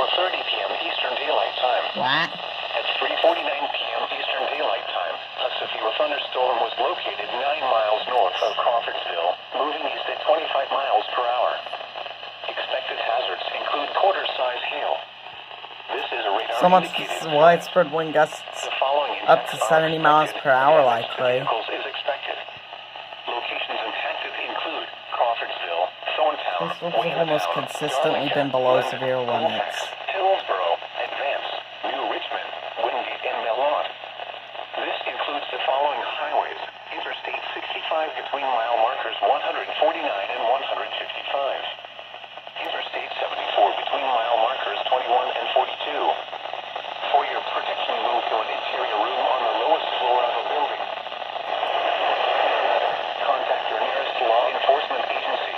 4:30 p.m. Eastern Daylight Time. What? At 3:49 p.m. Eastern Daylight Time, a severe thunderstorm was located 9 miles north of Crawfordsville, moving east at 25 miles per hour. Expected hazards include quarter-size hail. This is a radar So much indicated widespread wind gusts the following up to impacts 70 miles per hour likely. vehicles is expected. Locations impacted include Crawfordsville, Thorntown, These ones have almost Williamstown, consistently been below severe limits. Hillsboro, Advance, New Richmond, Wingate, and Belmont. This includes the following highways: Interstate 65 between mile markers 149 and 155. Interstate 74 between mile markers 21 and 42. For your protection, move to an interior room on the lowest floor of a building. Contact your nearest law enforcement agency.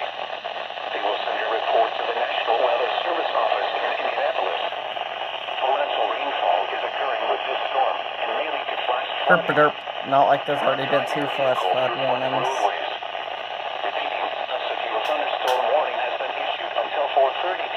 They will send a report to the National Weather Service Office in Indianapolis. Torrential rainfall is occurring with this storm and may lead to flash flooding. Not like there's already been 2 flash flood warnings. Repeating, a severe thunderstorm warning has been issued until 4:30 p.m.